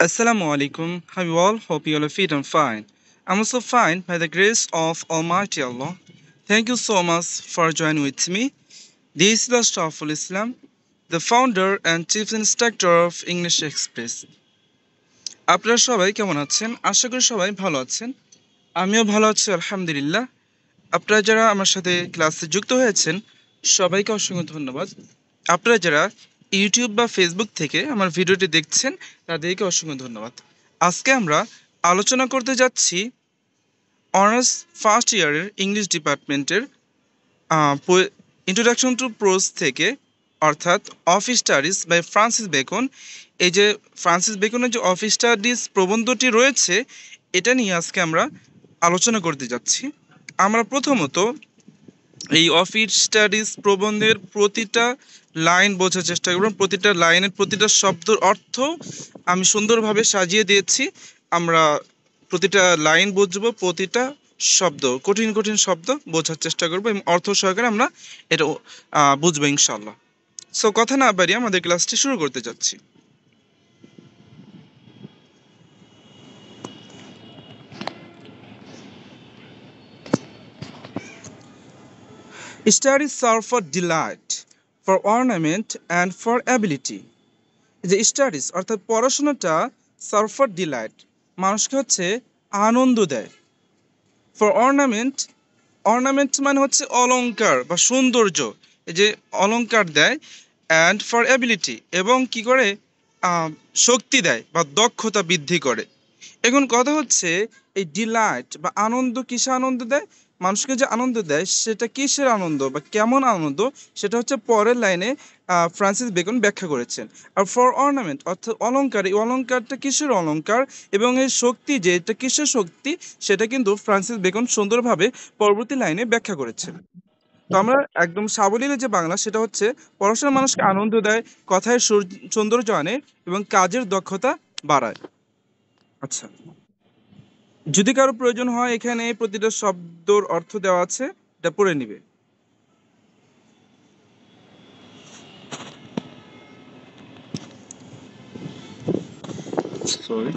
Assalamu alaikum. How you all? Hope you all are fit and fine. I'm also fine by the grace of Almighty Allah. Thank you so much for joining with me. This is the Staful Islam, the founder and chief instructor of English Express. আপনারা সবাই কেমন আছেন? আশা করি সবাই ভালো আছেন। আমিও ভালো আছি আলহামদুলিল্লাহ। আপনারা যারা আমার সাথে ক্লাসে যুক্ত হয়েছেন সবাইকে অসংখ্য ধন্যবাদ। আপনারা যারা ইউটিউব বা ফেসবুক থেকে আমার ভিডিওটি দেখছেন তাদেরকে অসংখ্য ধন্যবাদ। আজকে আমরা আলোচনা করতে যাচ্ছি অনার্স ফার্স্ট ইয়ারের ইংলিশ ডিপার্টমেন্টের ইন্ট্রোডাকশন টু প্রোজ থেকে, অর্থাৎ of studies by Francis Bacon. এই যে ফ্রান্সিস বেকনের যে অফ স্টাডিজ প্রবন্ধটি রয়েছে এটা নিয়ে আজকে আমরা আলোচনা করতে যাচ্ছি। আমরা প্রথমত এই অফ স্টাডিজ প্রবন্ধের প্রতিটা লাইন বোঝার চেষ্টা করব। প্রতিটা লাইনের প্রতিটা শব্দের অর্থ আমি সুন্দরভাবে সাজিয়ে দিয়েছি। আমরা প্রতিটা লাইন বুঝবো, প্রতিটা শব্দ, কঠিন কঠিন শব্দ বোঝার চেষ্টা করবো এবং অর্থ সহকারে আমরা এটা বুঝবো ইনশাল্লাহ। সো কথা না বাড়িয়ে আমাদের ক্লাসটি শুরু করতে যাচ্ছি। Studies serve for delight, for ornament and for ability. যে স্টাডিজ অর্থাৎ পড়াশোনাটা সার্ভ ফর ডিলাইট, মানুষকে হচ্ছে আনন্দ দেয়। ফর অর্নামেন্ট, অর্নামেন্ট মানে হচ্ছে অলংকার বা সৌন্দর্য, এই যে অলংকার দেয়। অ্যান্ড ফর অ্যাবিলিটি, এবং কি করে শক্তি দেয় বা দক্ষতা বৃদ্ধি করে। এখন কথা হচ্ছে এই ডিলাইট বা আনন্দ কিসে আনন্দ দেয়, মানুষকে যে আনন্দ দেয় সেটা কিসের আনন্দ বা কেমন আনন্দ, সেটা হচ্ছে পরের লাইনে ফ্রান্সিস বেকন ব্যাখ্যা করেছেন। আর ফর অর্নামেন্ট অর্থাৎ অলংকার, এই অলংকারটা কিসের অলংকার এবং এই শক্তি যে এটা কিসের শক্তি, সেটা কিন্তু ফ্রান্সিস বেকন সুন্দরভাবে পরবর্তী লাইনে ব্যাখ্যা করেছেন। তো আমরা একদম সাবলীলে যে বাংলা সেটা হচ্ছে পড়াশোনা মানুষকে আনন্দ দেয়, কথায় সৌন্দর্য আনে এবং কাজের দক্ষতা বাড়ায়। আচ্ছা, যদি কারো প্রয়োজন হয় এখানে প্রতিটা শব্দর অর্থ দেওয়া আছে, এটা পড়ে নিবে। Sorry.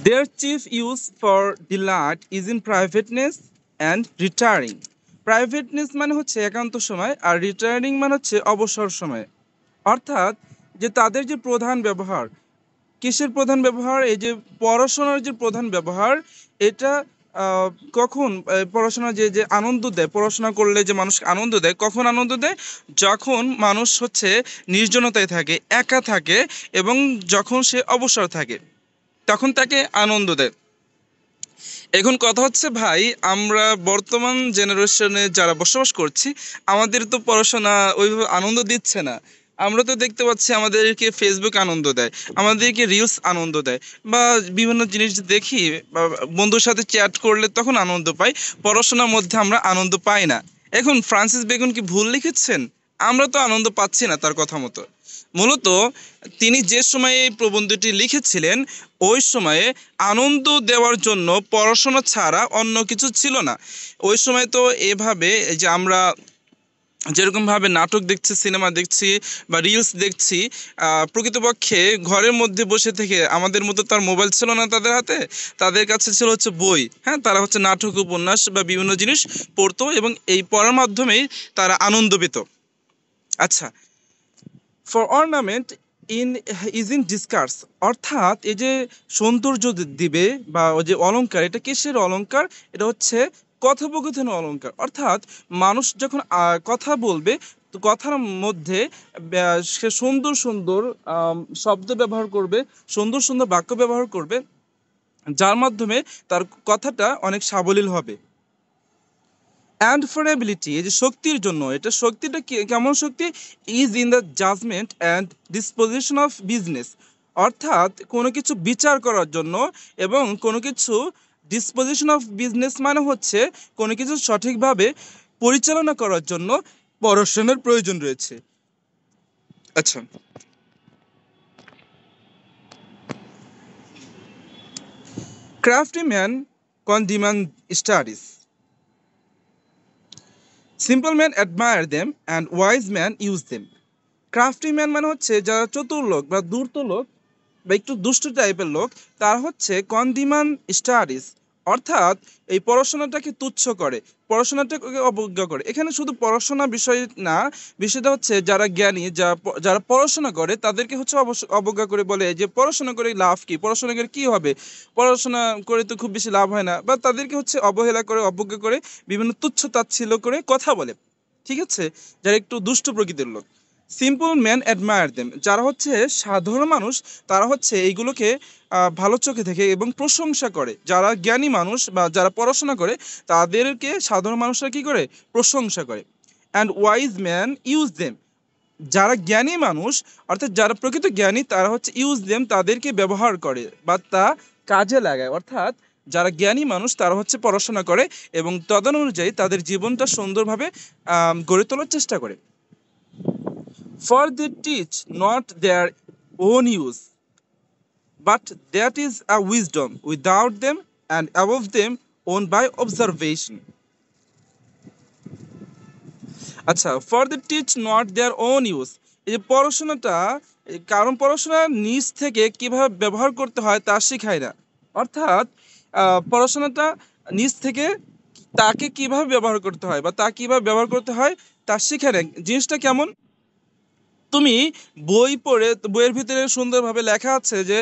Their chief use for delight is in privateness and retiring. প্রাইভেটনেস মানে হচ্ছে একান্ত সময়, আর রিটায়ারিং মানে হচ্ছে অবসর সময়। অর্থাৎ যে তাদের যে প্রধান ব্যবহার, কিসের প্রধান ব্যবহার, এই যে পড়াশোনার যে প্রধান ব্যবহার, এটা কখন পড়াশোনা যে যে আনন্দ দেয়, পড়াশোনা করলে যে মানুষকে আনন্দ দেয়, কখন আনন্দ দেয়, যখন মানুষ হচ্ছে নির্জনতায় থাকে, একা থাকে এবং যখন সে অবসর থাকে তখন তাকে আনন্দ দেয়। এখন কথা হচ্ছে ভাই, আমরা বর্তমান জেনারেশনে যারা বসবাস করছি আমাদের তো পড়াশোনা ওইভাবে আনন্দ দিচ্ছে না। আমরা তো দেখতে পাচ্ছি আমাদেরকে ফেসবুক আনন্দ দেয়, আমাদেরকে রিলস আনন্দ দেয়, বা বিভিন্ন জিনিস দেখি বা বন্ধুর সাথে চ্যাট করলে তখন আনন্দ পাই। পড়াশোনার মধ্যে আমরা আনন্দ পাই না। এখন ফ্রান্সিস বেকন কি ভুল লিখেছেন? আমরা তো আনন্দ পাচ্ছি না তার কথা মতো। মূলত তিনি যে সময়ে এই প্রবন্ধটি লিখেছিলেন ওই সময়ে আনন্দ দেওয়ার জন্য পড়াশোনা ছাড়া অন্য কিছু ছিল না। ওই সময় তো এভাবে এই যে আমরা যেরকমভাবে নাটক দেখছি, সিনেমা দেখছি বা রিলস দেখছি, প্রকৃতপক্ষে ঘরের মধ্যে বসে থেকে আমাদের মতো তার মোবাইল ছিল না তাদের হাতে। তাদের কাছে ছিল হচ্ছে বই, হ্যাঁ, তারা হচ্ছে নাটক, উপন্যাস বা বিভিন্ন জিনিস পড়তো এবং এই পড়ার মাধ্যমেই তারা আনন্দ পেত। আচ্ছা, for ornament in is in discourse, অর্থাৎ এই যে সৌন্দর্য দিবে বা ওই যে অলংকার, এটা কিসের অলংকার, এটা হচ্ছে কথোপকথন অলংকার। অর্থাৎ মানুষ যখন কথা বলবে তো কথার মধ্যে সে সুন্দর সুন্দর শব্দ ব্যবহার করবে, সুন্দর সুন্দর বাক্য ব্যবহার করবে, যার মাধ্যমে তার কথাটা অনেক সাবলীল হবে। অ্যান্ড ফর এবিলিটি, এই যে শক্তির জন্য, এটা শক্তিটা কেমন শক্তি, is in the judgment and disposition of business, অর্থাৎ কোনো কিছু বিচার করার জন্য এবং কোনো কিছু ডিসপোজিশন অফ বিজনেস মানে হচ্ছে কোনো কিছু সঠিকভাবে পরিচালনা করার জন্য পড়াশোনার প্রয়োজন রয়েছে। আচ্ছা, ক্রাফটি ম্যান কন demand studies, simple man admire them and wise man use them. Crafty man মানে হচ্ছে যারা চতুর লোক বা ধূর্ত লোক বা একটু দুষ্ট টাইপের লোক, তারা হচ্ছে কন্ডিমান স্টাডিজ, অর্থাৎ এই পড়াশোনাটাকে তুচ্ছ করে, পড়াশোনাটাকে অবজ্ঞা করে। এখানে শুধু পড়াশোনা বিষয় না, বিষয়টা হচ্ছে যারা জ্ঞানী, যারা পড়াশোনা করে তাদেরকে হচ্ছে অবজ্ঞা করে, বলে যে পড়াশোনা করে লাভ কি, পড়াশোনা করে কি হবে, পড়াশোনা করে তো খুব বেশি লাভ হয় না, বা তাদেরকে হচ্ছে অবহেলা করে, অবজ্ঞা করে, বিভিন্ন তুচ্ছ তাচ্ছিল্য করে কথা বলে, ঠিক আছে, যারা একটু দুষ্ট প্রকৃতির লোক। সিম্পল ম্যান অ্যাডমায়ার দেম, যারা হচ্ছে সাধারণ মানুষ, তারা হচ্ছে এইগুলোকে ভালো চোখে দেখে এবং প্রশংসা করে। যারা জ্ঞানী মানুষ বা যারা পড়াশোনা করে তাদেরকে সাধারণ মানুষরা কি করে, প্রশংসা করে। And wise man use them, যারা জ্ঞানী মানুষ অর্থাৎ যারা প্রকৃত জ্ঞানী তারা হচ্ছে ইউজ দেম, তাদেরকে ব্যবহার করে বা তা কাজে লাগায়। অর্থাৎ যারা জ্ঞানী মানুষ তারা হচ্ছে পড়াশোনা করে এবং তদনুযায়ী তাদের জীবনটা সুন্দরভাবে গড়ে তোলার চেষ্টা করে। For they teach not their own use, but that is a wisdom without them and above them owned by observation. আচ্ছা, for they teach not their own use, এই যে পড়াশোনাটা, কারণ পড়াশোনা নিজ থেকে কিভাবে ব্যবহার করতে হয় তা শেখায় না। অর্থাৎ পড়াশোনাটা নিজ থেকে তাকে কিভাবে ব্যবহার করতে হয় বা তা কিভাবে ব্যবহার করতে হয় তা শেখায় না। জিনিসটা কেমন, তুমি বই পড়ে, বইয়ের ভিতরে সুন্দরভাবে লেখা আছে যে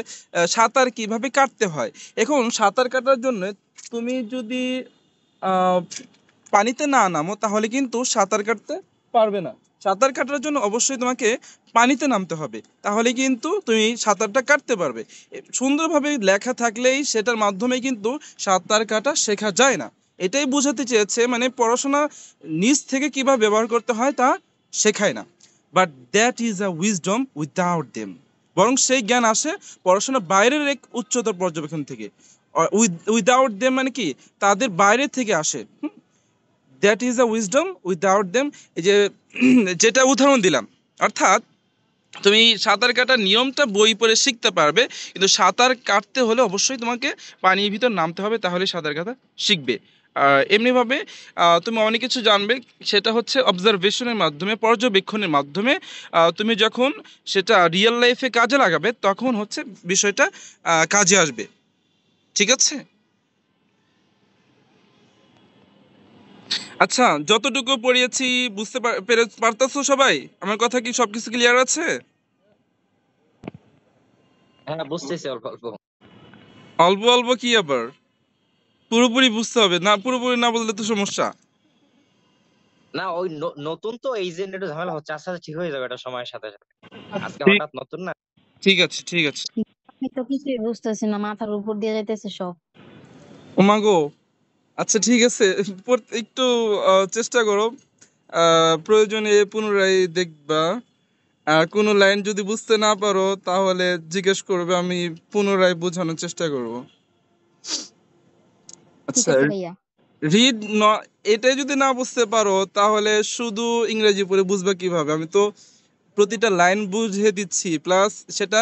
সাঁতার কিভাবে কাটতে হয়। এখন সাঁতার কাটার জন্য তুমি যদি আহ, পানিতে না নামো তাহলে কিন্তু সাঁতার কাটতে পারবে না। সাঁতার কাটার জন্য অবশ্যই তোমাকে পানিতে নামতে হবে, তাহলে কিন্তু তুমি সাঁতারটা কাটতে পারবে। সুন্দরভাবে লেখা থাকলেই সেটার মাধ্যমে কিন্তু সাঁতার কাটা শেখা যায় না। এটাই বোঝাতে চেয়েছে, মানে পড়াশোনা নিজ থেকে কিভাবে ব্যবহার করতে হয় তা শেখায় না। But that is a wisdom without them, বরং সেই জ্ঞান আসে পড়াশোনা বাইরের এক উচ্চতর পর্যবেক্ষণ থেকে। উইদাউট দেম মানে কি, তাদের বাইরে থেকে আসে। That is a wisdom without them, এই যে যেটা উদাহরণ দিলাম, অর্থাৎ তুমি সাঁতার কাটার নিয়মটা বই পড়ে শিখতে পারবে, কিন্তু সাঁতার কাটতে হলে অবশ্যই তোমাকে পানির ভিতর নামতে হবে, তাহলে সাঁতার কাটা শিখবে। এমনিভাবে তুমি অনেক কিছু জানবে, সেটা হচ্ছে অবজারভেশনের মাধ্যমে, পর্যবেক্ষণের মাধ্যমে। তুমি যখন সেটা রিয়েল লাইফে কাজে লাগাবে তখন হচ্ছে বিষয়টা কাজে আসবে, ঠিক আছে। আচ্ছা, যতটুকু পড়িয়েছি বুঝতে পারতেছো সবাই? আমার কথা কি সবকিছু ক্লিয়ার আছে? হ্যাঁ, বুঝতেছি অল্প অল্প। অল্প অল্প কি আবার, পুরোপুরি বুঝতে হবে না, পুরোপুরি না বললে তো সমস্যা। না, ওই নতুন তো এই জন্য একটু ঝামেলা হচ্ছে, আস্তে আস্তে ঠিক হয়ে যাবে এটা সময়ের সাথে সাথে। আজকে ঠিক, হঠাৎ নতুন না। ঠিক আছে, ঠিক আছে। আমি তো কিছুই বুঝতেছি না, মাথার উপর দিয়ে যাইতেছে সব। ওমাগো, আচ্ছা ঠিক আছে, একটু চেষ্টা করো, প্রয়োজনে পুনরায় দেখবা। আর কোনো লাইন যদি বুঝতে না পারো তাহলে জিজ্ঞেস করবে, আমি পুনরায় বোঝানোর চেষ্টা করব। ঠিক আচ্ছা, আছে ভাইয়া। রিড ন, এটাই যদি না বুঝতে পারো তাহলে শুধু ইংরেজি পড়ে বুঝবে কিভাবে? আমি তো প্রতিটা লাইন বুঝিয়ে দিচ্ছি, প্লাস সেটা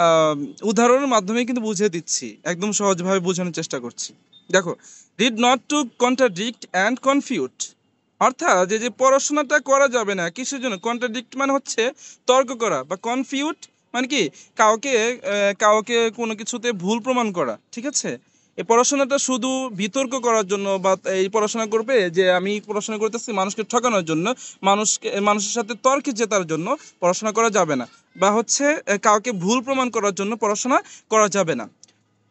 আহ, উদাহরণের মাধ্যমে কিন্তু বুঝিয়ে দিচ্ছি, একদম সহজভাবে বোঝানোর চেষ্টা করছি। দেখো, read not to contradict and confute, অর্থাৎ যে পড়াশোনাটা করা যাবে না কিসের জন্য, কন্ট্রাডিক্ট মানে হচ্ছে তর্ক করা, বা কনফিউট মানে কি, কাউকে কাউকে কোনো কিছুতে ভুল প্রমাণ করা, ঠিক আছে। এই পড়াশোনাটা শুধু বিতর্ক করার জন্য, বা এই পড়াশোনা করবে যে আমি পড়াশোনা করতেছি মানুষকে ঠকানোর জন্য, মানুষের সাথে তর্কে জেতার জন্য পড়াশোনা করা যাবে না, বা হচ্ছে কাউকে ভুল প্রমাণ করার জন্য পড়াশোনা করা যাবে না।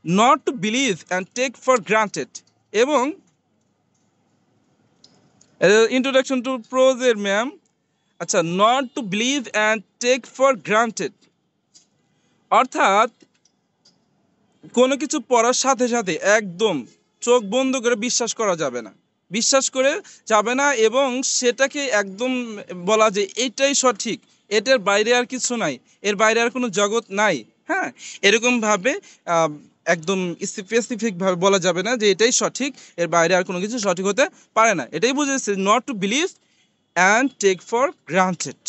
Not to believe and take for granted, এবং ইন্ট্রোডাকশন টু প্রোজের ম্যাম। আচ্ছা, not to believe and take for granted, অর্থাৎ কোনো কিছু পড়ার সাথে সাথে একদম চোখ বন্ধ করে বিশ্বাস করা যাবে না, বিশ্বাস করে যাবে না, এবং সেটাকে একদম বলা যে এটাই সঠিক, এটার বাইরে আর কিছু নাই, এর বাইরে আর কোনো জগৎ নাই। হ্যাঁ, এরকমভাবে একদম স্পেসিফিকভাবে বলা যাবে না যে এটাই সঠিক, এর বাইরে আর কোনো কিছু সঠিক হতে পারে না। এটাই বুঝেছে not to believe and take for granted,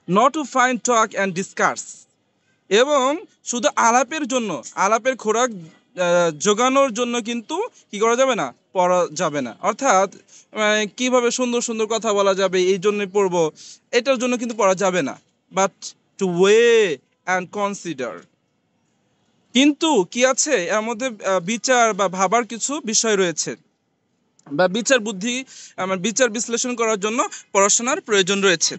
not to find talk and discuss, এবং শুধু আলাপের জন্য, আলাপের খোরাক জোগানোর জন্য কিন্তু কি করা যাবে না, পড়া যাবে না। অর্থাৎ কিভাবে সুন্দর সুন্দর কথা বলা যাবে এই জন্য পড়বো, এটার জন্য কিন্তু পড়া যাবে না। But to weigh and consider, কিন্তু কি আছে এর মধ্যে বিচার বা ভাবার কিছু বিষয় রয়েছে, বা বিচার বুদ্ধি বিচার বিশ্লেষণ করার জন্য পড়াশোনার প্রয়োজন রয়েছে।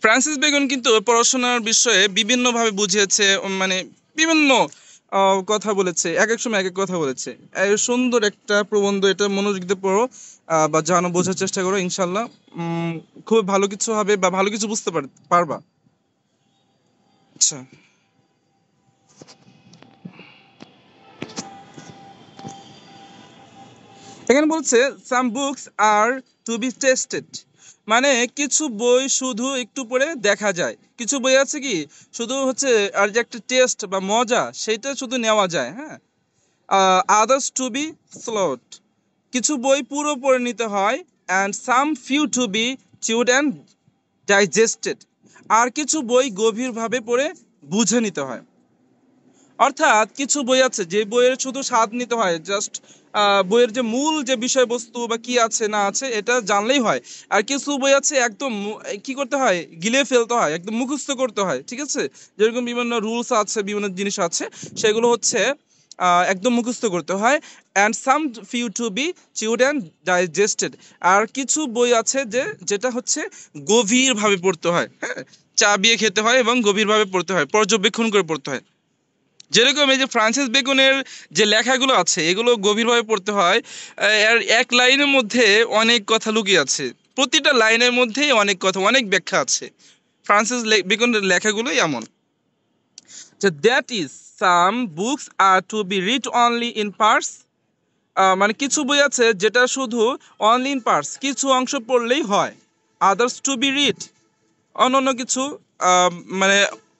ফ্রান্সিস বেকন কিন্তু পড়াশোনার বিষয়ে বিভিন্নভাবে বুঝিয়েছে, মানে বিভিন্ন কথা বলেছে, এক এক সময় এক এক কথা বলেছে। সুন্দর একটা প্রবন্ধ, এটা মনোযোগ দিয়ে পড়ো বা জানো, বোঝার চেষ্টা করো, ইনশাল্লাহ খুব ভালো কিছু হবে বা ভালো কিছু বুঝতে পারবা। আচ্ছা, এখানে বলছে some books are to be tasted, মানে কিছু বই শুধু একটু পড়ে দেখা যায়, কিছু বই আছে কি শুধু হচ্ছে আর যে একটা টেস্ট বা মজা সেটা শুধু নেওয়া যায়, হ্যাঁ। আদার্স টু বি স্লোড, কিছু বই পুরো পড়ে নিতে হয়। And some few to be chewed and digested, আর কিছু বই গভীরভাবে পড়ে বুঝে নিতে হয়। অর্থাৎ কিছু বই আছে যে বইয়ের শুধু স্বাদ নিতে হয়, জাস্ট বইয়ের যে মূল যে বিষয়বস্তু বা কি আছে না আছে এটা জানলেই হয়। আর কিছু বই আছে একদম কি করতে হয়, গিলে ফেলতে হয়, একদম মুখস্থ করতে হয়, ঠিক আছে। যেরকম বিভিন্ন রুলস আছে, বিভিন্ন জিনিস আছে, সেগুলো হচ্ছে একদম মুখস্থ করতে হয়। And some few to be chewed and digested, আর কিছু বই আছে যেটা হচ্ছে গভীরভাবে পড়তে হয়, হ্যাঁ, চাবিয়ে খেতে হয় এবং গভীরভাবে পড়তে হয়, পর্যবেক্ষণ করে পড়তে হয়। যেরকম এই যে ফ্রান্সিস বেকনের যে লেখাগুলো আছে এগুলো গভীরভাবে পড়তে হয়। আর এক লাইনের মধ্যে অনেক কথা লুকিয়ে আছে, প্রতিটা লাইনের মধ্যেই অনেক কথা, অনেক ব্যাখ্যা আছে। ফ্রান্সিস বেকনের লেখাগুলোই এমন যে that is some books are to be read only in parts, মানে কিছু বই আছে যেটা শুধু অনলি ইন পার্টস, কিছু অংশ পড়লেই হয়। আদার্স টু বি রিড, অন্যান্য কিছু মানে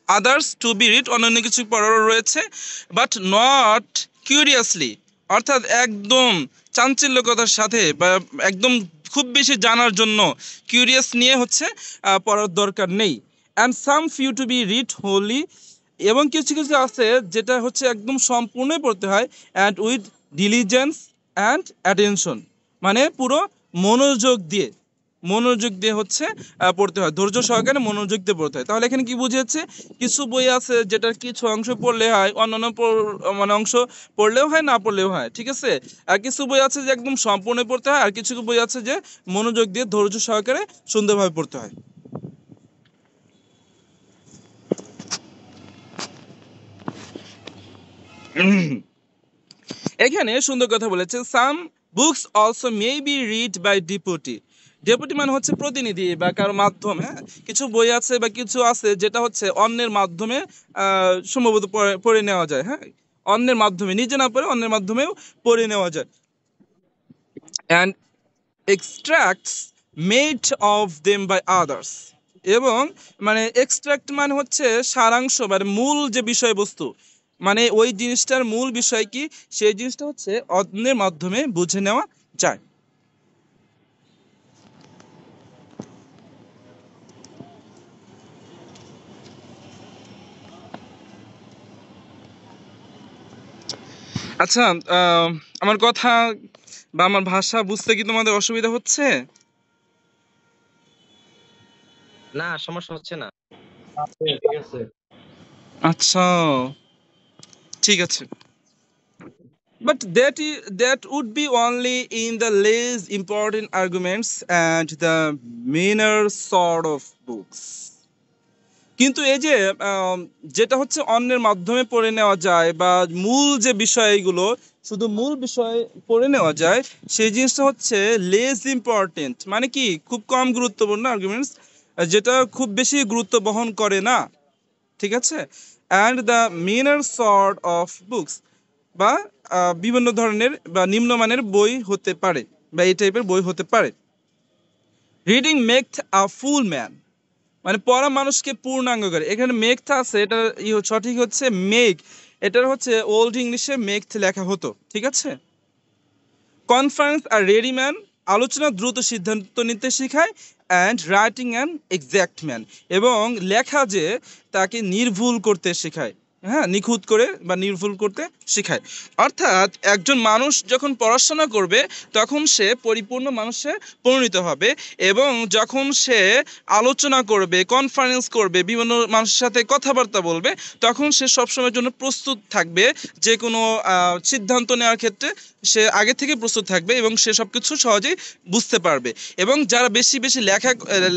আদার্স টু বি রিড, অন্যান্য কিছু পড়ারও রয়েছে, বাট নট কিউরিয়াসলি, অর্থাৎ একদম চাঞ্চল্যকতার সাথে বা একদম খুব বেশি জানার জন্য কিউরিয়াস নিয়ে হচ্ছে পড়ার দরকার নেই। And some few to be read wholly, এবং কিছু কিছু আছে যেটা হচ্ছে একদম সম্পূর্ণই পড়তে হয়। And with diligence and attention, মানে পুরো মনোযোগ দিয়ে হচ্ছে পড়তে হয়, ধৈর্য সহকারে মনোযোগ দিয়ে পড়তে হয়। তাহলে এখানে কি বুঝিয়েছে, কিছু বই আছে যেটার কিছু অংশ পড়লে হয়, অন্যান্য মানে অংশ পড়লেও হয়, না পড়লেও হয়, ঠিক আছে। আর কিছু বই আছে যে একদম সম্পূর্ণ পড়তে হয়, আর কিছু বই আছে যে মনোযোগ দিয়ে ধৈর্য সহকারে সুন্দরভাবে পড়তে হয়। এখানে সুন্দর কথা বলেছে, some books also may be read by deputy. Deputy মানে হচ্ছে প্রতিনিধি বা কারো মাধ্যমে, হ্যাঁ। কিছু বই আছে বা কিছু আছে যেটা হচ্ছে অন্যের মাধ্যমে সম্ভবত পড়ে নেওয়া যায়, হ্যাঁ, অন্যের মাধ্যমে, নিজে না পড়ে অন্যের মাধ্যমেও পড়ে নেওয়া যায়। And extracts made of them by others, এবং মানে এক্সট্রাক্ট মানে হচ্ছে সারাংশ, মানে মূল যে বিষয়বস্তু, মানে ওই জিনিসটার মূল বিষয় কি সেই জিনিসটা হচ্ছে অন্যের মাধ্যমে বুঝে নেওয়া যায়। আচ্ছা, আমার কথা বা আমার ভাষা বুঝতে কি তোমাদের অসুবিধা হচ্ছে? না, সমস্যা হচ্ছে না। ঠিক আছে। আচ্ছা, ঠিক আছে। But that would be only in the less important arguments and the meaner sort of books. কিন্তু এই যে যেটা হচ্ছে অন্যের মাধ্যমে পড়ে নেওয়া যায় বা মূল যে বিষয়গুলো শুধু মূল বিষয় পড়ে নেওয়া যায়, সেই জিনিসটা হচ্ছে লেস ইম্পর্টেন্ট, মানে কি খুব কম গুরুত্বপূর্ণ আর্গুমেন্টস, যেটা খুব বেশি গুরুত্ব বহন করে না, ঠিক আছে। And the Minar sort of books, বা বিভিন্ন ধরনের বা নিম্নমানের বই হতে পারে, বা এই টাইপের বই হতে পারে। রিডিং মেকথ আ ফুল ম্যান, মানে পড়া মানুষকে পূর্ণাঙ্গ করে। এখানে মেকথ আছে, এটা সঠিক হচ্ছে মেক, এটার হচ্ছে ওল্ড ইংলিশে মেকথ লেখা হতো, ঠিক আছে। কনফারেন্স আর রেডি ম্যান, আলোচনা দ্রুত সিদ্ধান্ত নিতে শেখায়। And writing an exact man, এবং লেখা যে তাকে নির্ভুল করতে শেখায়, হ্যাঁ, নিখুঁত করে বা নির্ভুল করতে শেখায়। অর্থাৎ একজন মানুষ যখন পড়াশোনা করবে তখন সে পরিপূর্ণ মানুষে পরিণত হবে, এবং যখন সে আলোচনা করবে, কনফারেন্স করবে, বিভিন্ন মানুষের সাথে কথাবার্তা বলবে, তখন সে সবসময়ের জন্য প্রস্তুত থাকবে। যে কোনো সিদ্ধান্ত নেওয়ার ক্ষেত্রে সে আগে থেকে প্রস্তুত থাকবে এবং সে সবকিছু সহজেই বুঝতে পারবে। এবং যারা বেশি বেশি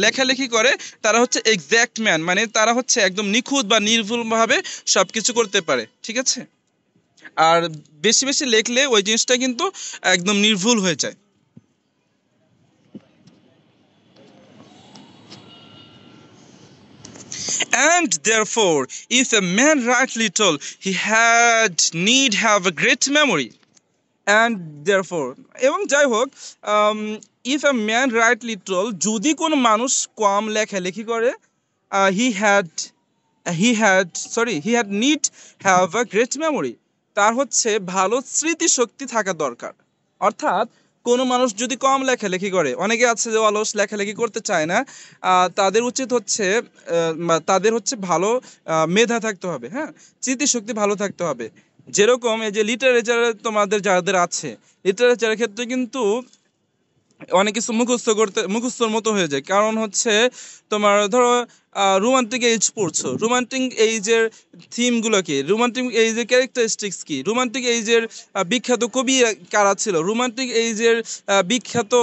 লেখালেখি করে তারা হচ্ছে এক্স্যাক্ট ম্যান, মানে তারা হচ্ছে একদম নিখুঁত বা নির্ভুলভাবে সবকিছু করতে পারে, ঠিক আছে। আর বেশি বেশি লেখলে ওই জিনিসটা কিন্তু একদম নির্ভুল হয়ে যায়। And therefore, if a man write little, he had need have a great memory. And therefore, এবং যাই হোক, if a man write little, যদি কোনো মানুষ কম লেখালেখি করে, he had need have a great memory, তার হচ্ছে ভালো স্মৃতিশক্তি থাকা দরকার। অর্থাৎ কোনো মানুষ যদি কম লেখালেখি করে, অনেকে আছে যে অলস লেখালেখি করতে চায় না, তাদের উচিত হচ্ছে তাদের হচ্ছে ভালো মেধা থাকতে হবে, হ্যাঁ, স্মৃতিশক্তি ভালো থাকতে হবে। যেরকম এই যে লিটারেচার তোমাদের যাদের আছে, লিটারেচারের ক্ষেত্রে কিন্তু অনেক কিছু মুখস্থর মতো হয়ে যায়। কারণ হচ্ছে তোমার ধরো রোমান্টিক এজ পড়ছো, রোমান্টিক এইজের থিমগুলো কি, রোমান্টিক এইজের ক্যারেক্টারিস্টিক্স কি, রোমান্টিক এইজের বিখ্যাত কবি কারা ছিল, রোমান্টিক এইজের বিখ্যাত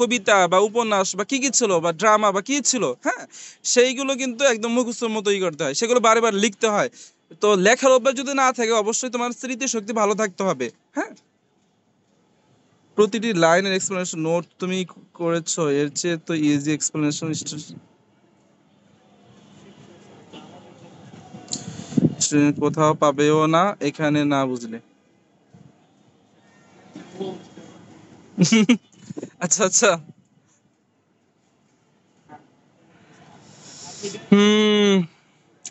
কবিতা বা উপন্যাস বা কি ছিল, বা ড্রামা বা কি ছিল, হ্যাঁ, সেইগুলো কিন্তু একদম মুখস্থর মতোই করতে হয়, সেগুলো বারবার লিখতে হয়। তো লেখার অভ্যাস যদি না থাকে, অবশ্যই তোমার স্মৃতিশক্তি ভালো থাকতে হবে, হ্যাঁ। প্রতিটি লাইনের এক্সপ্লেনেশন নোট তুমি করেছো, এর চেয়ে তো ইজি এক্সপ্লেনেশন কোথাও পাবেও না, এখানে না বুঝলে। আচ্ছা আচ্ছা,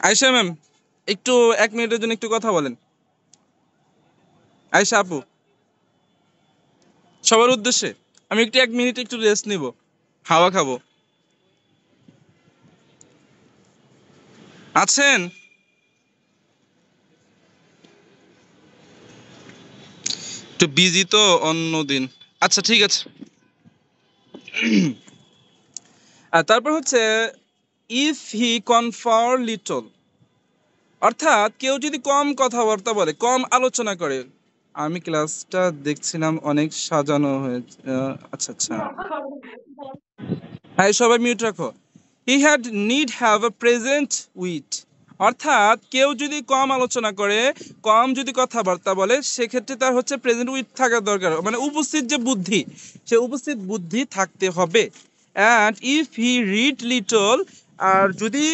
আয়শা ম্যাম, একটু 1 মিনিটের জন্য একটু কথা বলেন। আয়শা আপু, সবার উদ্দেশ্যে আমি একটু 1 মিনিট একটু রেস্ট নিব, হাওয়া খাবো। আছেন? একটু বিজি তো অন্যদিন। আচ্ছা ঠিক আছে। আর তারপর হচ্ছে ইফ হি কনফার লিটল, অর্থাৎ কেউ যদি কম কথাবার্তা বলে, কম আলোচনা করে। আমি ক্লাসটা দেখছিলাম, অনেক সাজানো হয়েছে। আচ্ছা আচ্ছা, হ্যাঁ সবাই মিউট রাখো। হি had need have a present with, অর্থাৎ কেউ যদি কম আলোচনা করে, কম যদি কথাবার্তা বলে, সেক্ষেত্রে তার হচ্ছে প্রেজেন্ট উইথ থাকা দরকার, মানে উপস্থিত যে বুদ্ধি, সে উপস্থিত বুদ্ধি থাকতে হবে। And if he read little, আর যদি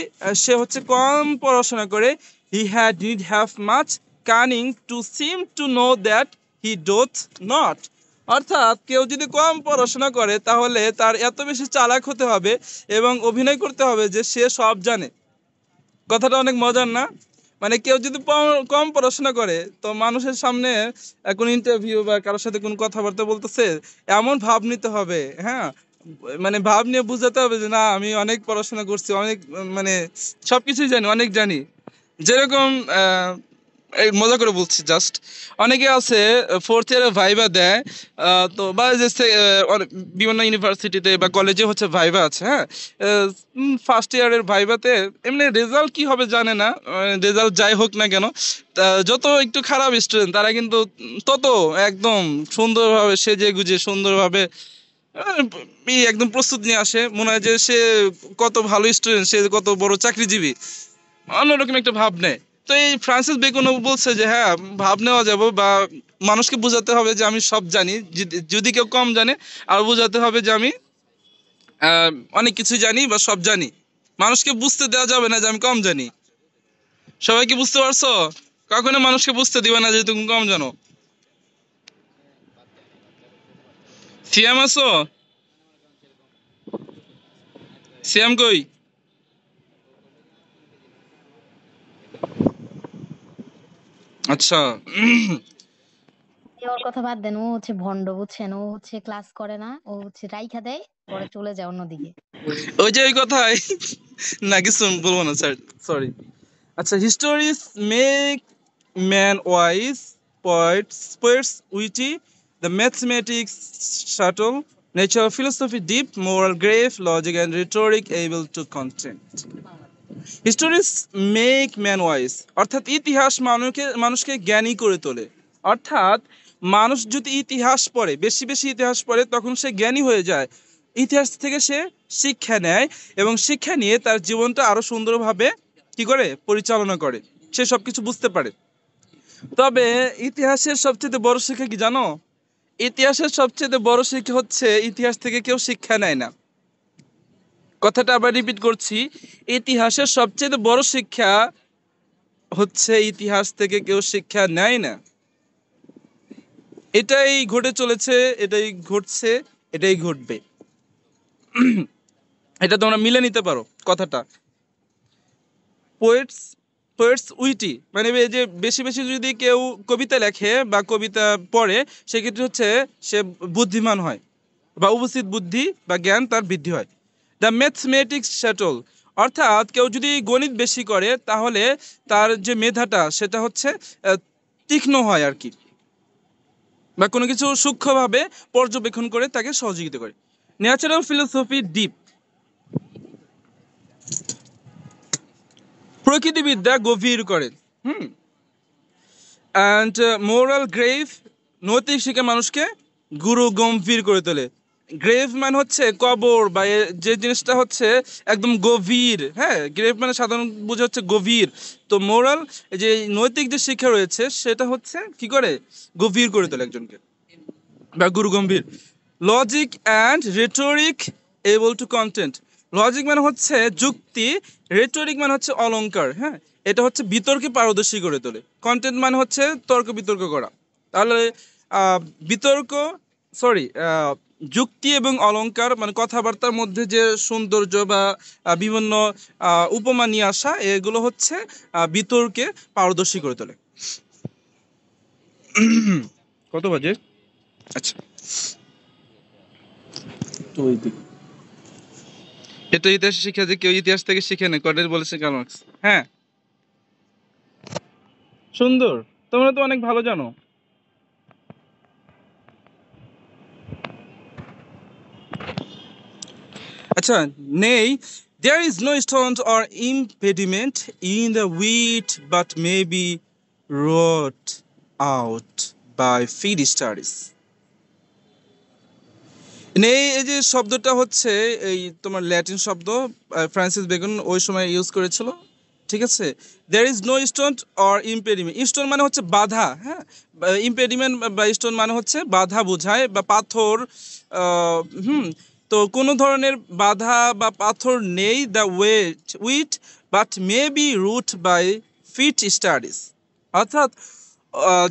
সে হচ্ছে কম পড়াশোনা করে, he had need have much cunning to seem to know that he doth not, অর্থাৎ কেউ যদি কম পড়াশোনা করে তাহলে তার এত বেশি চালাক হতে হবে এবং অভিনয় করতে হবে যে সে সব জানে। কথাটা অনেক মজার না? মানে কেউ যদি কম পড়াশোনা করে, তো মানুষের সামনে কোনো ইন্টারভিউ বা কারোর সাথে কোনো কথাবার্তা বলতেছে, এমন ভাব নিতে হবে, হ্যাঁ, মানে ভাব নিয়ে বুঝাতে হবে যে না, আমি অনেক পড়াশোনা করছি, অনেক মানে সবকিছুই জানি, অনেক জানি। যেরকম এই মজা করে বলছি জাস্ট, অনেকে আছে 4th ইয়ারে ভাইবা দেয়, তো বা যে বিভিন্ন ইউনিভার্সিটিতে বা কলেজে হচ্ছে ভাইবা আছে, হ্যাঁ, 1st ইয়ারের ভাইবাতে এমনি রেজাল্ট কি হবে জানে না, রেজাল্ট যাই হোক না কেন, যত একটু খারাপ স্টুডেন্ট তারা কিন্তু তত একদম সুন্দরভাবে সেজে গুজে সুন্দরভাবে একদম প্রস্তুত নিয়ে আসে, মনে হয় যে সে কত ভালো স্টুডেন্ট, সে কত বড় চাকরিজীবী, অন্যরকম একটা ভাব নেয়। তো এই ফ্রান্সিস বেকনও বলছে যে হ্যাঁ, ভাব নেওয়া যাবে, বা মানুষকে বোঝাতে হবে যে আমি সব জানি, যদি কেউ কম জানে, আর বোঝাতে হবে যে আমি অনেক কিছু জানি বা সব জানি। মানুষকে বুঝতে দেওয়া যাবে না যে আমি কম জানি। সবাইকে বুঝতে পারছো? কখনো মানুষকে বুঝতে দিবে না যে তুমি কম জানো। সিয়াম আছো? সিয়াম কই? আচ্ছা। ওর কথা বাদ দেন, ও হচ্ছে ভন্ড, বুঝছেন? ও হচ্ছে ক্লাস করে না, ও হচ্ছে রাইখা দেয়, পরে চলে যায় অন্যদিকে। ওই যে ওই কথাই না, কিছু বলবো না স্যার, সরি। আচ্ছা, histories make man wise, poets witty, the mathematics subtle, nature philosophy deep, moral grave, logic and rhetoric able to content. Histories make man wise, অর্থাৎ ইতিহাস মানুষকে জ্ঞানী করে তোলে। অর্থাৎ মানুষ যদি ইতিহাস পড়ে, বেশি বেশি ইতিহাস পড়ে, তখন সে জ্ঞানী হয়ে যায়। ইতিহাস থেকে সে শিক্ষা নেয় এবং শিক্ষা নিয়ে তার জীবনটা আরো সুন্দরভাবে কি করে পরিচালনা করে, সে সবকিছু বুঝতে পারে। তবে ইতিহাসের সবচেয়ে বড় শিক্ষা কি জানো? ইতিহাসের সবচেয়ে বড় শিক্ষা হচ্ছে ইতিহাস থেকে কেউ শিক্ষা নেয় না। কথাটা আবার রিপিট করছি, ইতিহাসের সবচেয়ে বড় শিক্ষা হচ্ছে ইতিহাস থেকে কেউ শিক্ষা নেয় না। এটাই ঘটে চলেছে, এটাই ঘটছে, এটাই ঘটবে। এটা তোমরা মিলে নিতে পারো কথাটা। পোয়েটস পোয়েটস উইটি মানে এই যে বেশি বেশি যদি কেউ কবিতা লেখে বা কবিতা পড়ে, সেক্ষেত্রে হচ্ছে সে বুদ্ধিমান হয় বা উপস্থিত বুদ্ধি বা জ্ঞান তার বৃদ্ধি হয়। দ্য ম্যাথমেটিক্স শ্যাটল, অর্থাৎ কেউ যদি গণিত বেশি করে তাহলে তার যে মেধাটা সেটা হচ্ছে তীক্ষ্ণ হয় আর কি, বা কোনো কিছু সূক্ষ্মভাবে পর্যবেক্ষণ করে তাকে সহযোগিতা করে। ন্যাচারাল ফিলোসফি ডিপ, প্রকৃতিবিদ্যা গভীর করে। অ্যান্ড মোরাল গ্রেভ, নৈতিক শিক্ষা মানুষকে গুরু গম্ভীর করে তোলে। গ্রেভ মানে হচ্ছে কবর, বা যে জিনিসটা হচ্ছে একদম গভীর। হ্যাঁ, গ্রেভ মানে সাধারণ বুঝে হচ্ছে গভীর। তো মোরাল, যে নৈতিক যে শিক্ষা রয়েছে সেটা হচ্ছে কি করে গভীর করে তোলে একজনকে, বা গুরু গম্ভীর। Logic and rhetoric able to content, logic মানে হচ্ছে যুক্তি, রেটোরিক মানে হচ্ছে অলংকার। হ্যাঁ, এটা হচ্ছে বিতর্কে পারদর্শী করে তোলে। কন্টেন্ট মানে হচ্ছে তর্ক বিতর্ক করা। তাহলে বিতর্ক সরি যুক্তি এবং অলংকার মানে কথাবার্তার মধ্যে যে সৌন্দর্য বা বিভিন্ন উপমা নিয়ে আসা, এগুলো হচ্ছে বিতর্কে পারদর্শী করে তোলে। কত বাজে? আচ্ছা, তো এটা ইতিহাস শিক্ষা যে কেউ ইতিহাস থেকে শিখে নেয়, কটেজ বলেছে কার্ল মার্কস। হ্যাঁ, সুন্দর, তোমরা তো অনেক ভালো জানো। আচ্ছা, নেই, there is no stone or impediment in the wheat but may be wrought out by field studies. নেই, এই যে শব্দটা হচ্ছে এই তোমার ল্যাটিন শব্দ, ফ্রান্সিস বেকন ওই সময় ইউজ করেছিল। ঠিক আছে, there is no stone or impediment, stone মানে হচ্ছে বাধা। হ্যাঁ, ইম্পেডিমেন্ট বা স্টোন মানে হচ্ছে বাধা বোঝায় বা পাথর। তো কোনো ধরনের বাধা বা পাথর নেই, the wit but may be wrought by fit studies, অর্থাৎ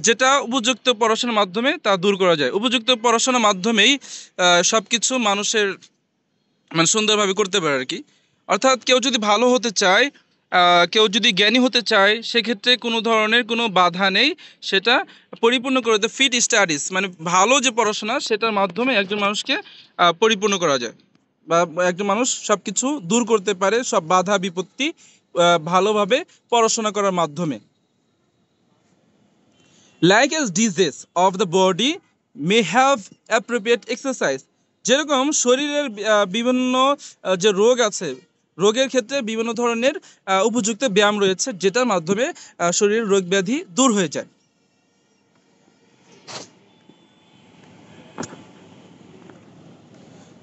যেটা উপযুক্ত পড়াশোনার মাধ্যমে তা দূর করা যায়। উপযুক্ত পড়াশোনার মাধ্যমেই সবকিছু মানুষের মানে সুন্দরভাবে করতে পারে আর কি। অর্থাৎ কেউ যদি ভালো হতে চায়, কেউ যদি জ্ঞানী হতে চায়, সেক্ষেত্রে কোনো ধরনের কোনো বাধা নেই, সেটা পরিপূর্ণ করে দেয় ফিট স্টাডিজ, মানে ভালো যে পড়াশোনা সেটার মাধ্যমে একজন মানুষকে পরিপূর্ণ করা যায়, বা একজন মানুষ সব কিছু দূর করতে পারে, সব বাধা বিপত্তি ভালোভাবে পড়াশোনা করার মাধ্যমে। Like as disease of the body may have appropriate exercise, যেরকম শরীরের বিভিন্ন যে রোগ আছে, রোগের ক্ষেত্রে বিভিন্ন ধরনের উপযুক্ত ব্যায়াম রয়েছে, যেটার মাধ্যমে শরীরের রোগ ব্যাধি দূর হয়ে যায়।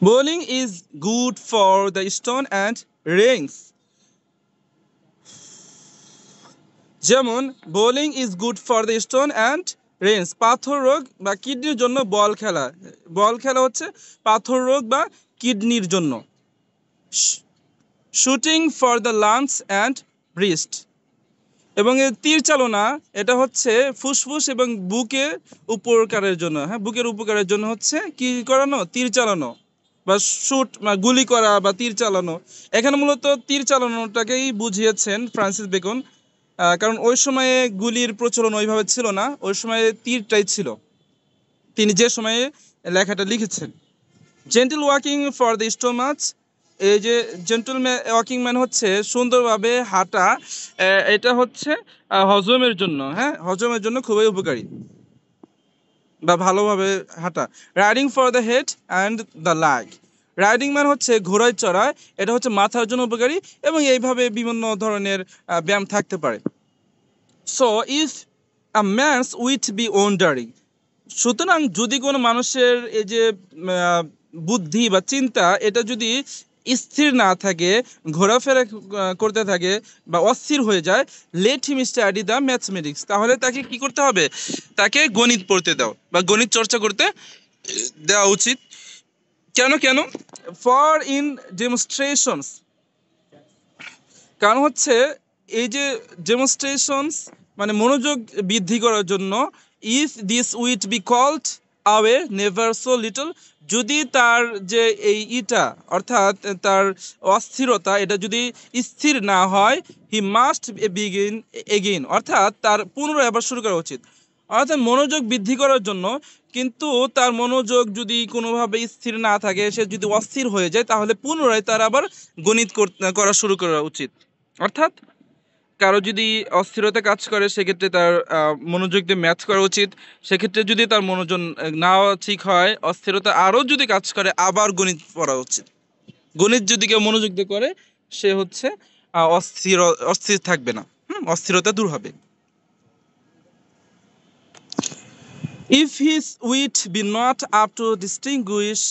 Bowling is good for the stone and rings, যেমন bowling is good for the stone and Reigns, পাথর রোগ বা কিডনির জন্য বল খেলা হচ্ছে পাথর রোগ বা কিডনির জন্য। Shooting for the lungs and breast, এবং তীর চালনা এটা হচ্ছে ফুসফুস এবং বুকের উপকারের জন্য। হ্যাঁ, বুকের উপকারের জন্য হচ্ছে কি করানো, তীর চালানো বা শুট বা গুলি করা বা তীর চালানো। এখানে মূলত তীর চালানোটাকেই বুঝিয়েছেন ফ্রান্সিস বেকন, কারণ ওই সময়ে গুলির প্রচলন ওইভাবে ছিল না, ওই সময়ে তীরটাই ছিল, তিনি যে সময়ে লেখাটা লিখেছেন। জেন্টল ওয়াকিং ফর দ্য স্টোমাচ, এই যে জেন্টলম্যান ওয়াকিং ম্যান হচ্ছে সুন্দরভাবে হাঁটা, এটা হচ্ছে হজমের জন্য, হ্যাঁ, হজমের জন্য খুবই উপকারী বা ভালোভাবে হাঁটা। Riding for the head and the leg, riding মানে হচ্ছে ঘোড়ায় চড়ায়, এটা হচ্ছে মাথার জন্য উপকারী এবং এইভাবে বিভিন্ন ধরনের ব্যায়াম থাকতে পারে। So if a man's wit be wandering, সুতরাং যদি কোনো মানুষের এই যে বুদ্ধি বা চিন্তা এটা যদি স্থির না থাকে, ঘোরাফেরা করতে থাকে বা অস্থির হয়ে যায়, late him study the mathematics, তাহলে তাকে কি করতে হবে, তাকে গণিত পড়তে দাও বা গণিত চর্চা করতে দেওয়া উচিত। কেন কেন? ফর ইন ডেমনস্ট্রেশনস, কারণ হচ্ছে এই যে ডেমনস্ট্রেশনস মানে মনোযোগ বৃদ্ধি করার জন্য, if this wit be called away never so little, যদি তার যে ইটা অর্থাৎ তার অস্থিরতা এটা যদি স্থির না হয়, হি মাস্ট বিগিন এগেইন, অর্থাৎ তার পুনরায় আবার শুরু করা উচিত। অর্থাৎ মনোযোগ বৃদ্ধি করার জন্য, কিন্তু তার মনোযোগ যদি কোনোভাবে স্থির না থাকে, সে যদি অস্থির হয়ে যায়, তাহলে পুনরায় তার আবার গণিত করা শুরু করা উচিত। অর্থাৎ কারো যদি অস্থিরতা কাজ করে, সেক্ষেত্রে তার মনোযোগ দিয়ে ম্যাথ করা উচিত। সেক্ষেত্রে যদি তার মনোযোগ না ঠিক হয়, অস্থিরতা আরও যদি কাজ করে, আবার গণিত পড়া উচিত। গণিত যদি কেউ মনোযোগ দিয়ে করে, সে হচ্ছে অস্থির থাকবে না, অস্থিরতা দূর হবে। If his wit be not up to distinguish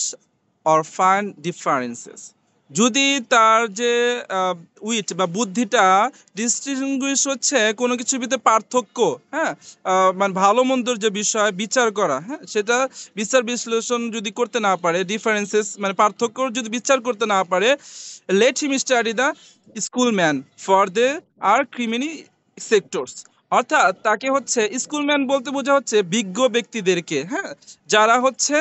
or find differences, যদি তার যে উইট বা বুদ্ধিটা ডিস্টিংগুইশ হচ্ছে কোনো কিছুর ভিতরে পার্থক্য, হ্যাঁ, মানে ভালো মন্দর যে বিষয় বিচার করা, হ্যাঁ, সেটা বিচার বিশ্লেষণ যদি করতে না পারে, ডিফারেন্সেস মানে পার্থক্য যদি বিচার করতে না পারে, let him study the schoolmen for they are ক্রিমিনি সেক্টরস, অর্থাৎ তাকে হচ্ছে স্কুলম্যান বলতে বোঝা হচ্ছে বিজ্ঞ ব্যক্তিদেরকে, হ্যাঁ, যারা হচ্ছে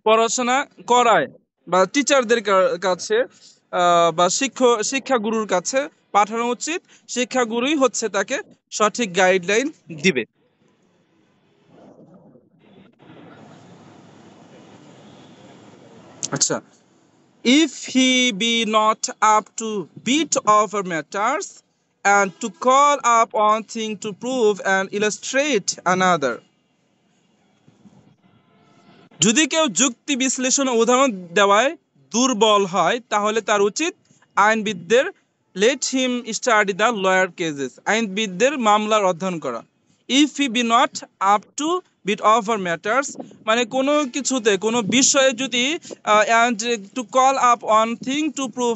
পড়াশোনা করায় বা টিচারদের কাছে বা শিক্ষাগুরুর কাছে পাঠানো উচিত। শিক্ষাগুরুই হচ্ছে তাকে সঠিক গাইডলাইন দিবে। আচ্ছা, if he be not up to beat over matters and to call up one thing to prove and illustrate another, যদি কেউ যুক্তি বিশ্লেষণ ও উদাহরণ দেওয়ায় দুর্বল হয়, তাহলে তার উচিত আইনবিদদের let him study the lawyer cases, আইনবিদদের মামলার অধ্যয়ন করা। If he be not up to beat over matters, মানে কোনো কিছুতে কোনো বিষয়ে যদি and to call up one thing to prove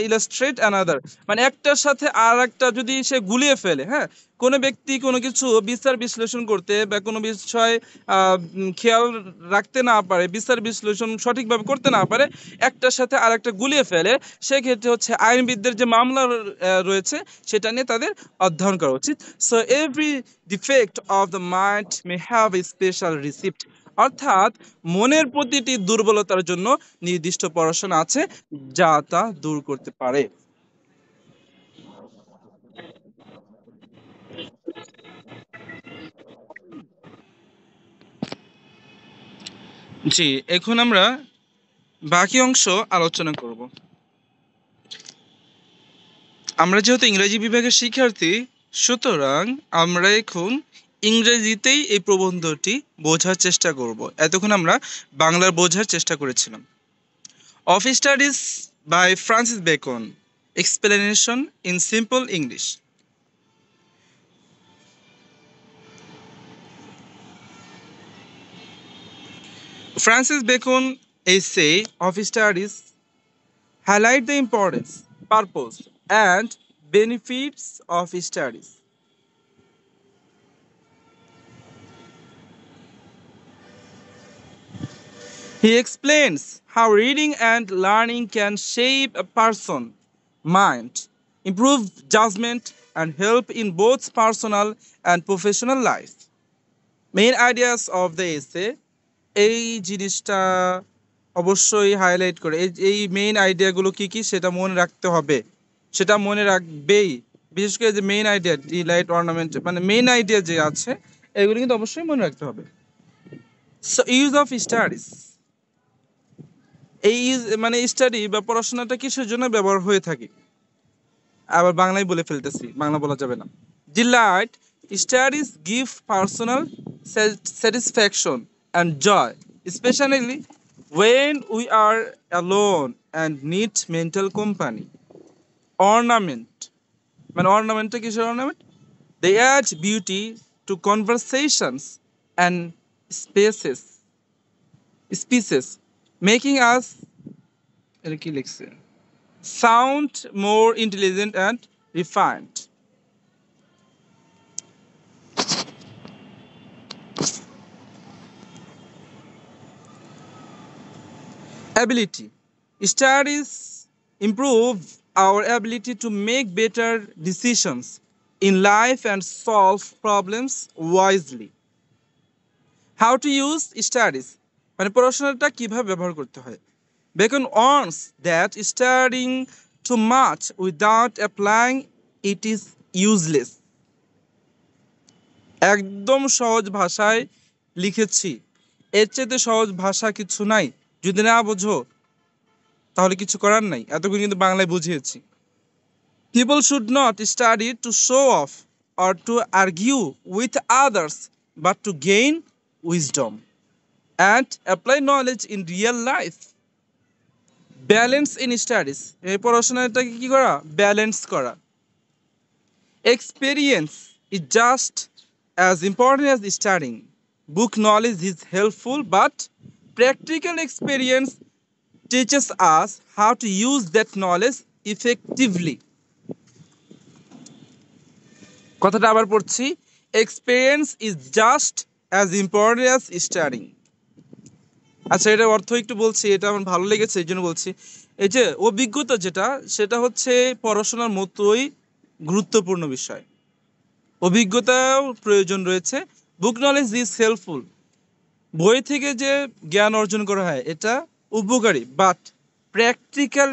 illustrate another, মানে একটার সাথে আর একটা যদি সে গুলিয়ে ফেলে, হ্যাঁ, কোনো ব্যক্তি কোনো কিছু বিচার বিশ্লেষণ করতে বা কোনো বিষয় খেয়াল রাখতে না পারে, বিচার বিশ্লেষণ সঠিকভাবে করতে না পারে, একটার সাথে আর একটা গুলিয়ে ফেলে, সেক্ষেত্রে হচ্ছে আইনবিদদের যে মামলা রয়েছে সেটা নিয়ে তাদের অধ্যয়ন করা উচিত। So every defect of the mind may have a special receipt, অর্থাৎ মনের প্রতিটি দুর্বলতার জন্য নির্দিষ্ট পড়াশোনা আছে যা তা দূর করতে পারে। জি, এখন আমরা বাকি অংশ আলোচনা করব। আমরা যেহেতু ইংরেজি বিভাগের শিক্ষার্থী, সুতরাং আমরা এখন ইংরেজিতেই এই প্রবন্ধটি বোঝার চেষ্টা করব। এতক্ষণ আমরা বাংলার বোঝার চেষ্টা করেছিলাম। Of studies by Francis Bacon, explanation in simple English. Francis Bacon essay of studies highlight the importance, purpose, and benefits of studies. He explains how reading and learning can shape a person's mind, improve judgment, and help in both personal and professional life. Main ideas of the essay, এই জিনিসটা অবশ্যই highlight করে, এই main আইডিয়াগুলো কি কি সেটা মনে রাখতে হবে, সেটা মনে রাখবেই। বিশেষ করে যে মেইন আইডিয়া ডিলাইট অর্নামেন্ট, মানে মেইন আইডিয়া যে আছে এগুলো কিন্তু অবশ্যই মনে রাখতে হবে। সো ইউজ অফ স্টাডিজ, এই মানে স্টাডি বা পড়াশোনাটা কিসের জন্য ব্যবহার হয়ে থাকে? আবার বাংলায় বলে ফেলতেছি, বাংলা বলা যাবে না। Delight, studies give personal satisfaction and joy, specially when we are alone and need mental company. Ornament, মানে অর্নামেন্টটা কিসের ornament? They add beauty to conversations and spaces, making us, এটা কি লিখছে, sound more intelligent and refined. Ability, studies improve our ability to make better decisions in life and solve problems wisely. How to use studies, মানে পড়াশোনাটা কিভাবে ব্যবহার করতে হয়? Bacon warns that studying too much without applying it is useless. একদম সহজ ভাষায় লিখেছি, এর চেয়ে সহজ ভাষা কিছু নাই। যদি না বোঝো তাহলে কিছু করার নাই, এতক্ষণ কিন্তু বাংলায় বুঝিয়েছি। People should not study to show off or to argue with others, but to gain wisdom and apply knowledge in real life. Balance in studies, এই পড়াশোনাটাকে কি করা? ব্যালেন্স করা। Experience is just as important as studying. Book knowledge is helpful, but practical experience teaches us how to use that knowledge effectively. কথাটা আবার পড়ছি, experience is just as important as studying. আচ্ছা, এটার অর্থ একটু বলছি, এটা আমার ভালো লেগেছে এই জন্য বলছি। এই যে অভিজ্ঞতা যেটা, সেটা হচ্ছে পড়াশোনার মতোই গুরুত্বপূর্ণ বিষয়। অভিজ্ঞতাও প্রয়োজন রয়েছে। বুক নলেজ ইজ হেল্পফুল, বই থেকে যে জ্ঞান অর্জন করা হয় এটা উপকারী, বাট প্র্যাকটিক্যাল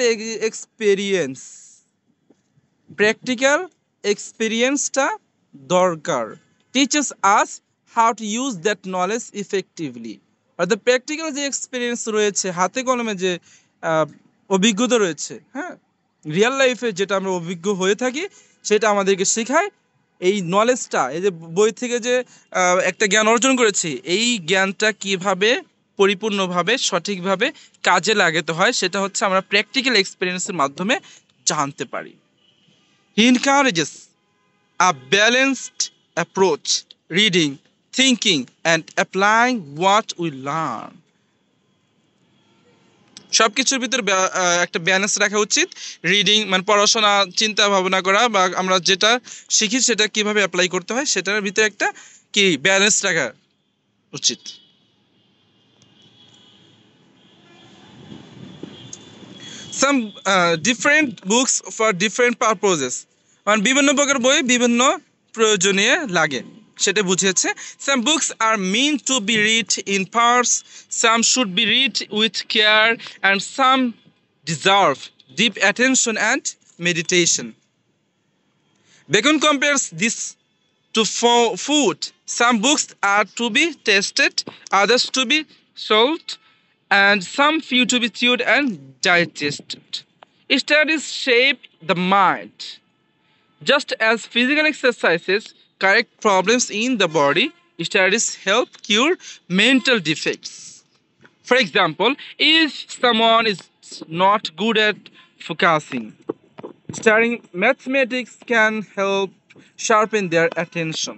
এক্সপিরিয়েন্সটা দরকার। Teachers us how to use that knowledge effectively. অর্থাৎ প্র্যাকটিক্যাল যে এক্সপিরিয়েন্স রয়েছে, হাতে কলমে যে অভিজ্ঞতা রয়েছে, হ্যাঁ, রিয়েল লাইফে যেটা আমরা অভিজ্ঞ হয়ে থাকি, সেটা আমাদেরকে শেখায় এই নলেজটা। এই যে বই থেকে যে একটা জ্ঞান অর্জন করেছি, এই জ্ঞানটা কিভাবে পরিপূর্ণভাবে সঠিকভাবে কাজে লাগাতে হয়, সেটা হচ্ছে আমরা প্র্যাকটিক্যাল এক্সপিরিয়েন্সের মাধ্যমে জানতে পারি। He encourages a balanced approach, reading, thinking, and applying what we learn. সবকিছুর ভিতর একটা ব্যালেন্স রাখা উচিত। রিডিং মানে পড়াশোনা, চিন্তা ভাবনা করা, বা আমরা যেটা শিখি সেটা কিভাবে অ্যাপ্লাই করতে হয়, সেটার ভিতরে একটা কি ব্যালেন্স রাখা উচিত। Some different books for different purposes, মানে বিভিন্ন প্রকার বই বিভিন্ন প্রয়োজনে লাগে, সেটা বুঝিয়েছে। Some books are meant to be read in parts, some should be read with care, and some deserve deep attention and meditation. Bacon compares this to food. Some books are to be tasted, others to be sold, and some few to be chewed and digested. Studies shape the mind. Just as physical exercises correct problems in the body, studies help cure mental defects. For example, if someone is not good at focusing, studying mathematics can help sharpen their attention.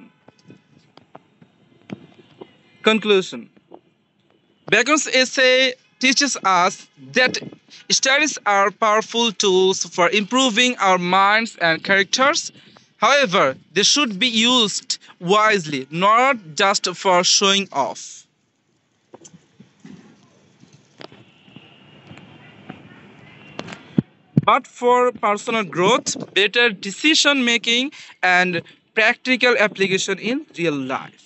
Conclusion. Bacon's essay teaches us that studies are powerful tools for improving our minds and characters. However, they should be used wisely, not just for showing off. But for personal growth, better decision making, and practical application in real life.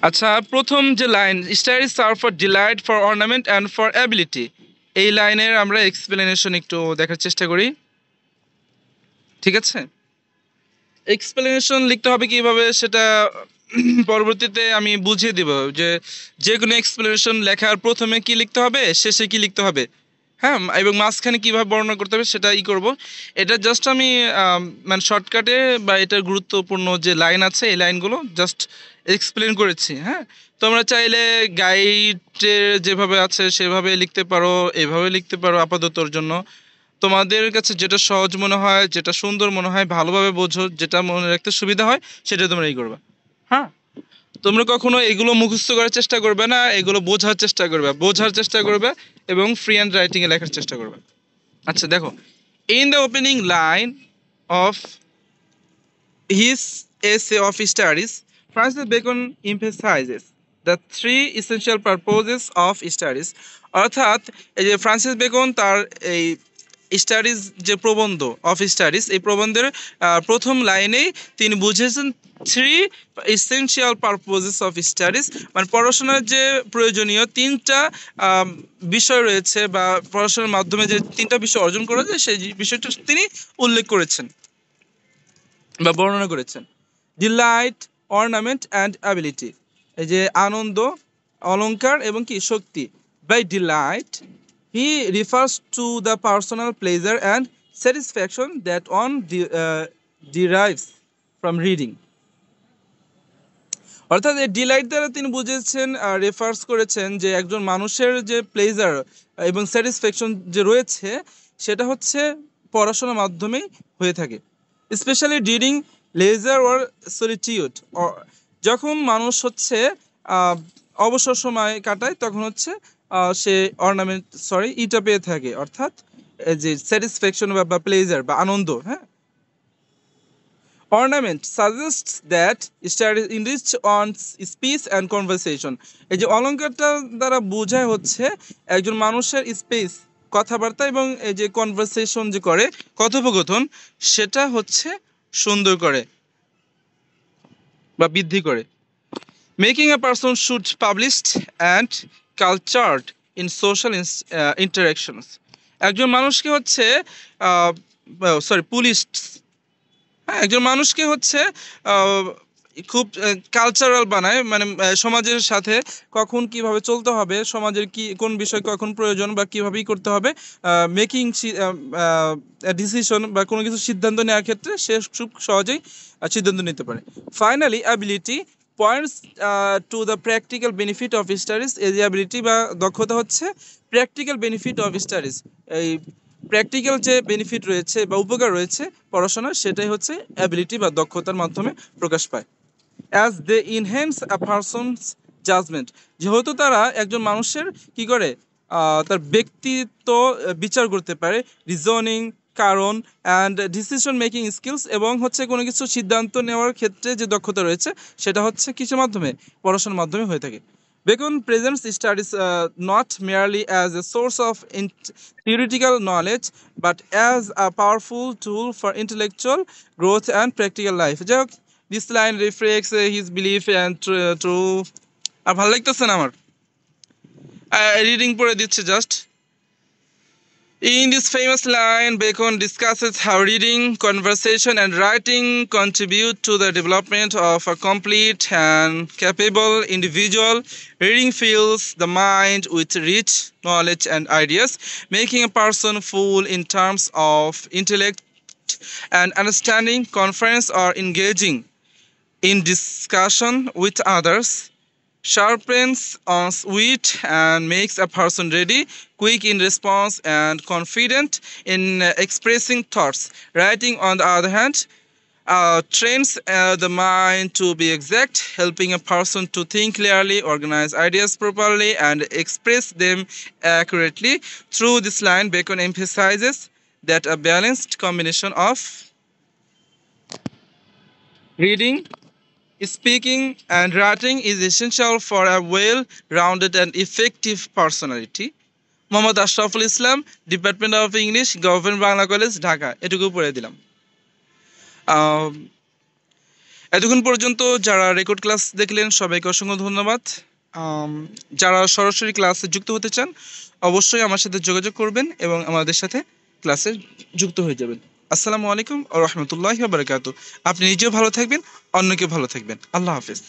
আচ্ছা, প্রথম যে line, studies are for delight, for ornament and for ability, এই লাইনের আমরা explanation একটু দেখার চেষ্টা করি। ঠিক আছে, এক্সপ্লেনেশন লিখতে হবে কিভাবে সেটা পরবর্তীতে আমি বুঝিয়ে দিব যে যে কোনো এক্সপ্লেনেশন লেখার প্রথমে কি লিখতে হবে, শেষে কি লিখতে হবে, হ্যাঁ, এবং মাঝখানে কিভাবে বর্ণনা করতে হবে সেটা করব। এটা জাস্ট আমি মানে শর্টকাটে বা এটার গুরুত্বপূর্ণ যে লাইন আছে এই লাইনগুলো জাস্ট এক্সপ্লেন করেছি। হ্যাঁ, তোমরা চাইলে গাইডে যেভাবে আছে সেভাবে লিখতে পারো, এভাবে লিখতে পারো। আপাততর জন্য তোমাদের কাছে যেটা সহজ মনে হয়, যেটা সুন্দর মনে হয়, ভালোভাবে বোঝো, যেটা মনে রাখতে সুবিধা হয় সেটা তোমরা করবা। হ্যাঁ, তোমরা কখনো এগুলো মুখস্থ করার চেষ্টা করবে না, এগুলো বোঝার চেষ্টা করবে এবং ফ্রি হ্যান্ড রাইটিং এ লেখার চেষ্টা করবে। আচ্ছা দেখো, in the opening line of his essay of studies, Francis Bacon emphasizes the three essential purposes of studies. অর্থাৎ এই যে ফ্রান্সিস বেকন তার এই স্টাডিজ যে প্রবন্ধ অফ স্টাডিজ, এই প্রবন্ধের প্রথম লাইনেই তিনি বুঝেছেন three essential purposes of studies, মানে পড়াশোনার যে প্রয়োজনীয় তিনটা বিষয় রয়েছে বা পড়াশোনার মাধ্যমে যে তিনটা বিষয় অর্জন করা যায় সেই বিষয়টা তিনি উল্লেখ করেছেন বা বর্ণনা করেছেন। ডিলাইট, অর্নামেন্ট অ্যান্ড অ্যাবিলিটি, এই যে আনন্দ, অলংকার এবং কি শক্তি। By delight he refers to the personal pleasure and satisfaction that one derives from reading. অর্থাৎ এই ডিলাইট দ্বারা তিনি বুঝেছেন, রেফার্স করেছেন যে একজন মানুষের যে প্লেজার এবং স্যাটিসফ্যাকশন যে রয়েছে সেটা হচ্ছে পড়াশোনার মাধ্যমেই হয়ে থাকে। স্পেশালি ডিউরিং লেজার ওর সলিটিউড, যখন মানুষ হচ্ছে অবসর সময় কাটায় তখন হচ্ছে সে ইটা পেয়ে থাকে, অর্থাৎ যে স্যাটিসফ্যাকশন বা প্লেজার বা আনন্দ। হ্যাঁ, ornament suggests that study enrich on speech and conversation, এই যে অলংকারটা দ্বারা বোঝায় হচ্ছে একজন মানুষের স্পেস, কথাবার্তা এবং এই যে কনভারসেশন যে করে, কথোপকথন, সেটা হচ্ছে সুন্দর করে বা বৃদ্ধি করে। Making a person should published and cultured in social interactions, একজন মানুষকে হচ্ছে হ্যাঁ, একজন মানুষকে হচ্ছে খুব কালচারাল বানায়, মানে সমাজের সাথে কখন কিভাবে চলতে হবে, সমাজের কি কোন বিষয় কখন প্রয়োজন বা কিভাবেই করতে হবে, মেকিং ডিসিশন বা কোনো কিছু সিদ্ধান্ত নেওয়ার ক্ষেত্রে সে খুব সহজেই সিদ্ধান্ত নিতে পারে। Finally ability points to the practical benefit of studies, এই যে অ্যাবিলিটি বা দক্ষতা হচ্ছে প্র্যাকটিক্যাল বেনিফিট অফ স্টাডিজ, এই প্র্যাকটিক্যাল যে বেনিফিট রয়েছে বা উপকার রয়েছে পড়াশোনার, সেটাই হচ্ছে অ্যাবিলিটি বা দক্ষতার মাধ্যমে প্রকাশ পায়। As they enhance a person's judgement, যেহেতু তারা একজন মানুষের কি করে তার ব্যক্তিত্ব বিচার করতে পারে, রিজনিং, কারণ অ্যান্ড ডিসিশন মেকিং স্কিলস, এবং হচ্ছে কোনো কিছু সিদ্ধান্ত নেওয়ার ক্ষেত্রে যে দক্ষতা রয়েছে সেটা হচ্ছে কিসের মাধ্যমে, পড়াশোনার মাধ্যমে হয়ে থাকে। Bacon presents studies not merely as a source of theoretical knowledge, but as a powerful tool for intellectual growth and practical life. যাই হোক, this line reflects his belief and true. আর ভালো লাগতেছে না আমার, রিডিং পড়ে দিচ্ছে just. In this famous line, Bacon discusses how reading, conversation, and writing contribute to the development of a complete and capable individual. Reading fills the mind with rich knowledge and ideas, making a person full in terms of intellect and understanding. Conference or engaging in discussion with others sharpens one's wit and makes a person ready, quick in response, and confident in expressing thoughts. Writing, on the other hand, trains the mind to be exact, helping a person to think clearly, organize ideas properly, and express them accurately. Through this line, Bacon emphasizes that a balanced combination of reading, speaking, and writing is essential for a well-rounded and effective personality. Mohammad Ashraful Islam, department of English, government Bangla college, Dhaka. এটুকু পড়ে দিলাম। এতক্ষণ পর্যন্ত যারা record class দেখলেন সবাইকে অসংখ্য ধন্যবাদ। যারা সরাসরি ক্লাসে যুক্ত হতে চান অবশ্যই আমার সাথে যোগাযোগ করবেন এবং আমাদের সাথে ক্লাসে যুক্ত হয়ে যাবেন। আসসালামু আলাইকুম ওয়া রাহমাতুল্লাহি ওয়া বারাকাতুহু। আপনি নিজেও ভালো থাকবেন, অন্যকে ভালো থাকবেন। আল্লাহ হাফেজ।